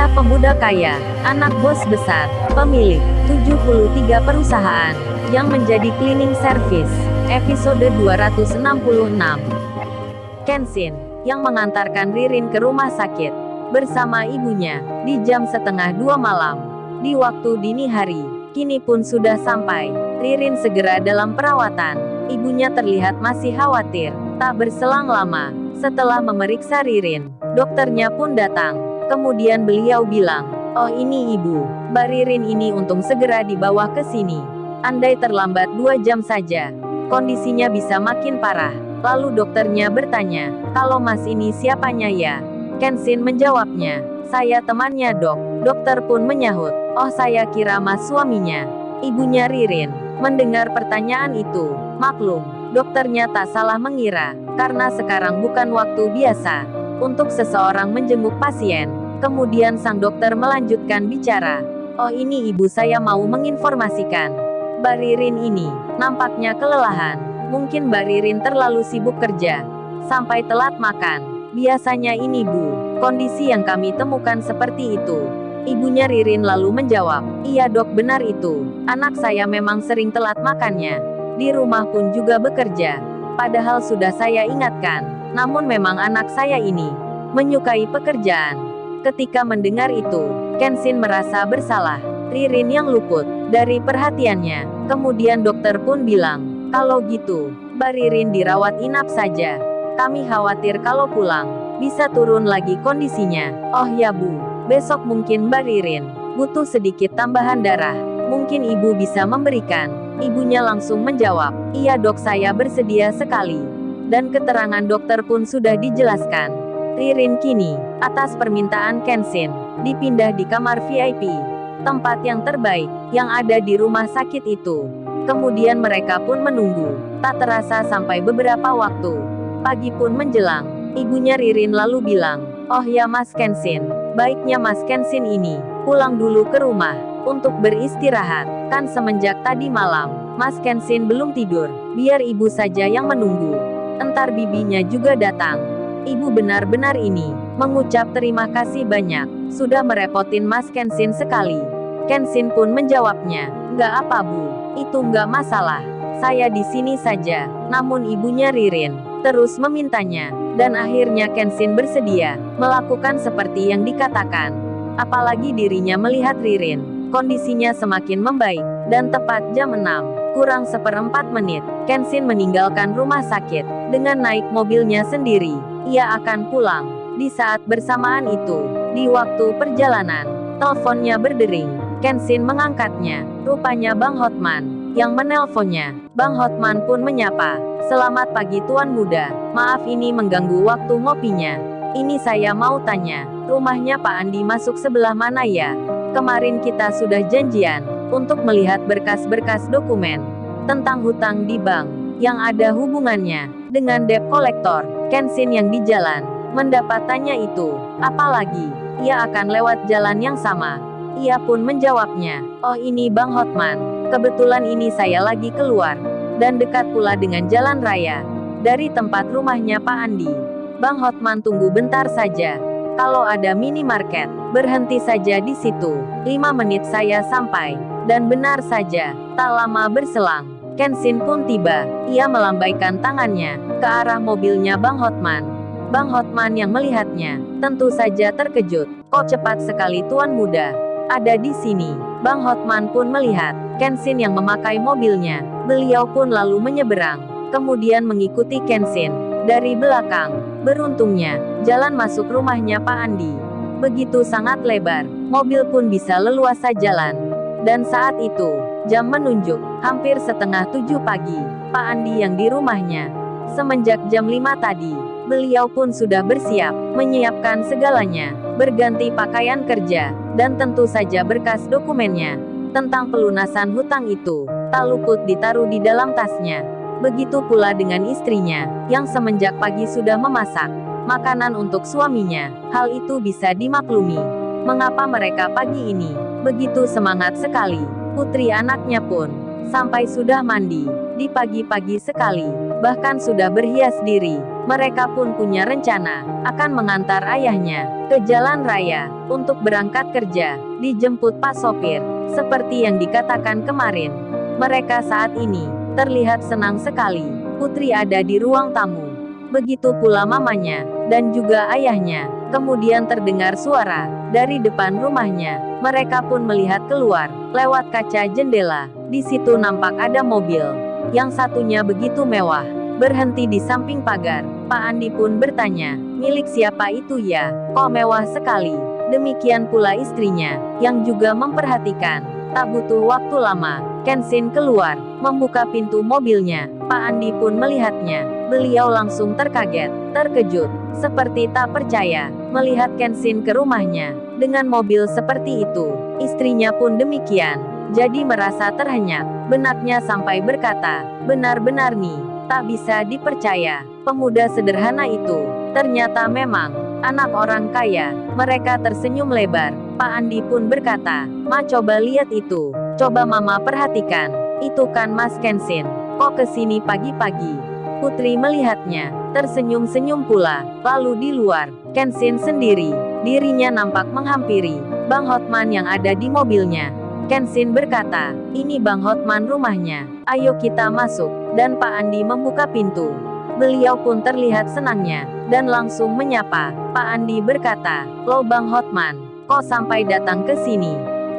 Kisah pemuda kaya, anak bos besar, pemilik 73 perusahaan, yang menjadi cleaning service. Episode 266. Kenshin, yang mengantarkan Ririn ke rumah sakit, bersama ibunya, di jam 1:30 malam. Di waktu dini hari, kini pun sudah sampai. Ririn segera dalam perawatan. Ibunya terlihat masih khawatir. Tak berselang lama, setelah memeriksa Ririn, dokternya pun datang. Kemudian beliau bilang, "Oh ini ibu, Mbak Ririn ini untung segera dibawa ke sini. Andai terlambat 2 jam saja, kondisinya bisa makin parah." Lalu dokternya bertanya, "Kalau mas ini siapanya ya?" Kenshin menjawabnya, "Saya temannya dok." Dokter pun menyahut, "Oh saya kira mas suaminya." Ibunya Ririn mendengar pertanyaan itu, maklum, dokternya tak salah mengira, karena sekarang bukan waktu biasa untuk seseorang menjenguk pasien. Kemudian sang dokter melanjutkan bicara, "Oh ini ibu saya mau menginformasikan. Mbak Ririn ini nampaknya kelelahan. Mungkin Mbak Ririn terlalu sibuk kerja, sampai telat makan. Biasanya ini bu, kondisi yang kami temukan seperti itu." Ibunya Ririn lalu menjawab, "Iya dok benar itu. Anak saya memang sering telat makannya. Di rumah pun juga bekerja. Padahal sudah saya ingatkan. Namun memang anak saya ini menyukai pekerjaan." Ketika mendengar itu, Kenshin merasa bersalah. Ririn yang luput dari perhatiannya. Kemudian dokter pun bilang, "Kalau gitu, Mbak Ririn dirawat inap saja. Kami khawatir kalau pulang, bisa turun lagi kondisinya." "Oh ya bu, besok mungkin Mbak Ririn butuh sedikit tambahan darah. Mungkin ibu bisa memberikan." Ibunya langsung menjawab, "Iya dok saya bersedia sekali." Dan keterangan dokter pun sudah dijelaskan. Ririn kini, atas permintaan Kenshin, dipindah di kamar VIP, tempat yang terbaik, yang ada di rumah sakit itu. Kemudian mereka pun menunggu, tak terasa sampai beberapa waktu. Pagi pun menjelang, ibunya Ririn lalu bilang, "Oh ya Mas Kenshin, baiknya Mas Kenshin ini, pulang dulu ke rumah, untuk beristirahat, kan semenjak tadi malam, Mas Kenshin belum tidur, biar ibu saja yang menunggu. Entar bibinya juga datang." Ibu benar-benar ini mengucap terima kasih banyak, sudah merepotin Mas Kenshin sekali. Kenshin pun menjawabnya, "Nggak apa bu, itu nggak masalah. Saya di sini saja." Namun ibunya Ririn terus memintanya, dan akhirnya Kenshin bersedia melakukan seperti yang dikatakan. Apalagi dirinya melihat Ririn, kondisinya semakin membaik, dan tepat jam 6:04, Kenshin meninggalkan rumah sakit dengan naik mobilnya sendiri. Ia akan pulang. Di saat bersamaan itu, di waktu perjalanan, teleponnya berdering. Kenshin mengangkatnya. Rupanya Bang Hotman yang menelponnya. Bang Hotman pun menyapa, "Selamat pagi Tuan Muda. Maaf ini mengganggu waktu ngopinya. Ini saya mau tanya, rumahnya Pak Andi masuk sebelah mana ya? Kemarin kita sudah janjian untuk melihat berkas-berkas dokumen tentang hutang di bank yang ada hubungannya dengan debt collector." Kenshin yang di jalan mendapat tanya itu, apalagi ia akan lewat jalan yang sama. Ia pun menjawabnya, "Oh ini Bang Hotman, kebetulan ini saya lagi keluar, dan dekat pula dengan jalan raya dari tempat rumahnya Pak Andi." Bang Hotman tunggu bentar saja. Kalau ada minimarket, berhenti saja di situ. 5 menit saya sampai. Dan benar saja, tak lama berselang, Kenshin pun tiba. Ia melambaikan tangannya ke arah mobilnya Bang Hotman. Bang Hotman yang melihatnya, tentu saja terkejut. "Kok cepat sekali Tuan Muda ada di sini?" Bang Hotman pun melihat Kenshin yang memakai mobilnya. Beliau pun lalu menyeberang, kemudian mengikuti Kenshin dari belakang. Beruntungnya, jalan masuk rumahnya Pak Andi begitu sangat lebar, mobil pun bisa leluasa jalan. Dan saat itu, jam menunjuk hampir 6:30 pagi. Pak Andi yang di rumahnya. Semenjak jam 5 tadi, beliau pun sudah bersiap, menyiapkan segalanya, berganti pakaian kerja, dan tentu saja berkas dokumennya tentang pelunasan hutang itu tak luput ditaruh di dalam tasnya. Begitu pula dengan istrinya, yang semenjak pagi sudah memasak makanan untuk suaminya. Hal itu bisa dimaklumi mengapa mereka pagi ini begitu semangat sekali. Putri anaknya pun sampai sudah mandi di pagi-pagi sekali, bahkan sudah berhias diri Mereka pun punya rencana akan mengantar ayahnya ke jalan raya untuk berangkat kerja. Dijemput Pak Sopir, seperti yang dikatakan kemarin. Mereka saat ini terlihat senang sekali. Putri ada di ruang tamu. Begitu pula mamanya dan juga ayahnya. Kemudian terdengar suara dari depan rumahnya. Mereka pun melihat keluar lewat kaca jendela. Di situ nampak ada mobil. Yang satunya begitu mewah, berhenti di samping pagar. Pak Andi pun bertanya, milik siapa itu ya? Kok mewah sekali? Demikian pula istrinya, yang juga memperhatikan. Tak butuh waktu lama, Kenshin keluar, membuka pintu mobilnya. Pak Andi pun melihatnya. Beliau langsung terkejut, seperti tak percaya, melihat Kenshin ke rumahnya, dengan mobil seperti itu. Istrinya pun demikian, jadi merasa terhenyak. Benaknya sampai berkata, benar-benar nih, tak bisa dipercaya. Pemuda sederhana itu, ternyata memang anak orang kaya. Mereka tersenyum lebar. Pak Andi pun berkata, Ma coba lihat itu. Coba Mama perhatikan. Itu kan Mas Kenshin. Kok kesini pagi-pagi? Putri melihatnya, tersenyum-senyum pula. Lalu di luar, Kenshin sendiri, dirinya nampak menghampiri Bang Hotman yang ada di mobilnya. Kenshin berkata, ini Bang Hotman rumahnya. Ayo kita masuk. Dan Pak Andi membuka pintu. Beliau pun terlihat senangnya, dan langsung menyapa. Pak Andi berkata, lo Bang Hotman, kok sampai datang ke sini?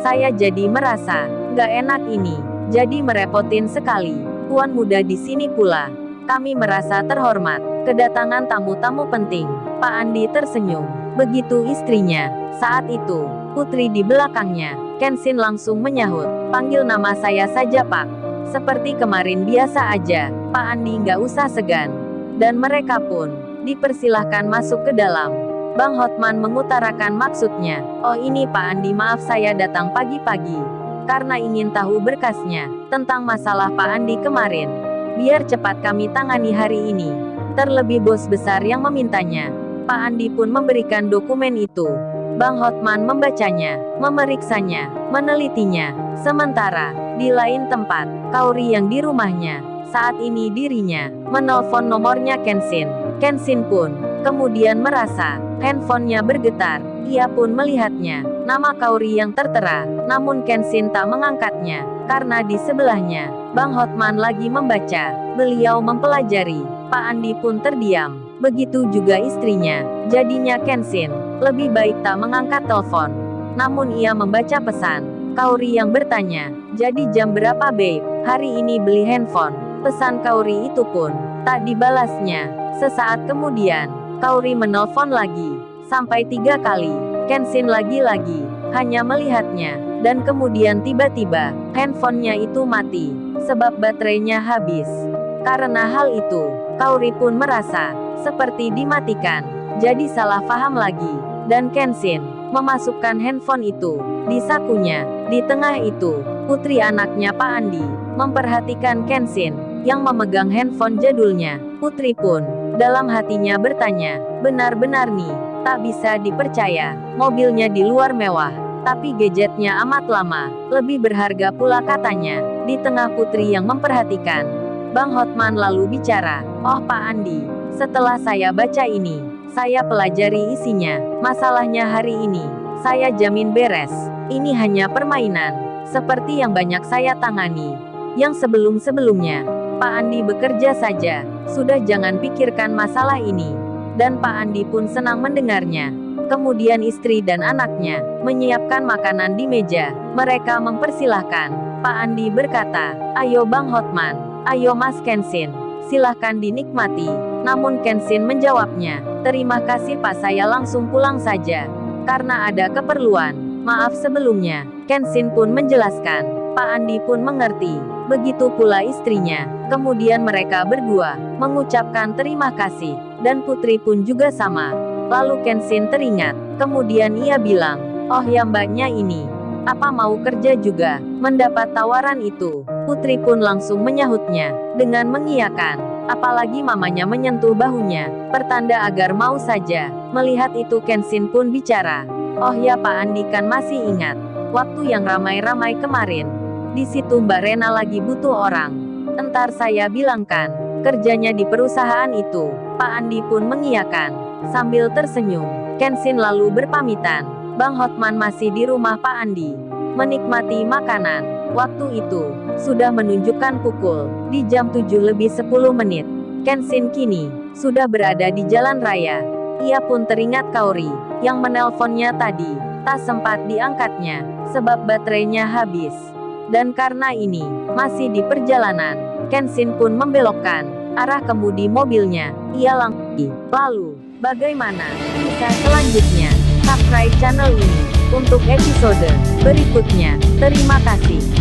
Saya jadi merasa nggak enak ini. Jadi merepotin sekali. Tuan muda di sini pula. Kami merasa terhormat. Kedatangan tamu-tamu penting. Pak Andi tersenyum. Begitu istrinya. Saat itu, Putri di belakangnya. Kenshin langsung menyahut. Panggil nama saya saja Pak. Seperti kemarin biasa aja. Pak Andi nggak usah segan. Dan mereka pun dipersilahkan masuk ke dalam. Bang Hotman mengutarakan maksudnya. Oh ini Pak Andi, maaf saya datang pagi-pagi. Karena ingin tahu berkasnya tentang masalah Pak Andi kemarin. Biar cepat kami tangani hari ini. Terlebih bos besar yang memintanya. Pak Andi pun memberikan dokumen itu. Bang Hotman membacanya, memeriksanya, menelitinya. Sementara, di lain tempat, Kaori yang di rumahnya. Saat ini dirinya menelpon nomornya Kenshin. Kenshin pun kemudian merasa handphonenya bergetar. Ia pun melihatnya, nama Kaori yang tertera. Namun Kenshin tak mengangkatnya, karena di sebelahnya, Bang Hotman lagi membaca. Beliau mempelajari. Pak Andi pun terdiam. Begitu juga istrinya. Jadinya Kenshin lebih baik tak mengangkat telepon. Namun ia membaca pesan Kaori yang bertanya, jadi jam berapa babe? Hari ini beli handphone. Pesan Kaori itu pun tak dibalasnya. Sesaat kemudian, Kaori menelpon lagi. Sampai 3 kali. Kenshin lagi-lagi hanya melihatnya. Dan kemudian tiba-tiba, handphonenya itu mati. Sebab baterainya habis. Karena hal itu, Kaori pun merasa seperti dimatikan. Jadi salah paham lagi. Dan Kenshin memasukkan handphone itu di sakunya. Di tengah itu, putri anaknya Pak Andi memperhatikan Kenshin yang memegang handphone jadulnya. Putri pun dalam hatinya bertanya, benar-benar nih, tak bisa dipercaya. Mobilnya di luar mewah, tapi gadgetnya amat lama. Lebih berharga pula katanya. Di tengah putri yang memperhatikan, Bang Hotman lalu bicara, oh Pak Andi, setelah saya baca ini, saya pelajari isinya. Masalahnya hari ini, saya jamin beres. Ini hanya permainan, seperti yang banyak saya tangani. Yang sebelum-sebelumnya, Pak Andi bekerja saja, sudah jangan pikirkan masalah ini. Dan Pak Andi pun senang mendengarnya. Kemudian istri dan anaknya menyiapkan makanan di meja. Mereka mempersilahkan. Pak Andi berkata, ayo Bang Hotman, ayo Mas Kenshin, silahkan dinikmati. Namun Kenshin menjawabnya, terima kasih Pak, saya langsung pulang saja. Karena ada keperluan. Maaf sebelumnya. Kenshin pun menjelaskan. Pak Andi pun mengerti. Begitu pula istrinya. Kemudian mereka berdua mengucapkan terima kasih. Dan putri pun juga sama. Lalu Kenshin teringat. Kemudian ia bilang, oh ya mbaknya ini, apa mau kerja juga? Mendapat tawaran itu, putri pun langsung menyahutnya dengan mengiyakan. Apalagi mamanya menyentuh bahunya, pertanda agar mau saja. Melihat itu Kenshin pun bicara, oh ya Pak Andi kan masih ingat waktu yang ramai-ramai kemarin. Di situ Mbak Rena lagi butuh orang. Entar saya bilangkan, kerjanya di perusahaan itu. Pak Andi pun mengiyakan, sambil tersenyum. Kenshin lalu berpamitan. Bang Hotman masih di rumah Pak Andi, menikmati makanan. Waktu itu, sudah menunjukkan pukul, di jam 7:10. Kenshin kini, sudah berada di jalan raya. Ia pun teringat Kaori, yang menelponnya tadi, tak sempat diangkatnya, sebab baterainya habis. Dan karena ini, masih di perjalanan, Kenshin pun membelokkan arah kemudi mobilnya. Ia langsung. Lalu, bagaimana kisah selanjutnya? Subscribe channel ini untuk episode berikutnya. Terima kasih.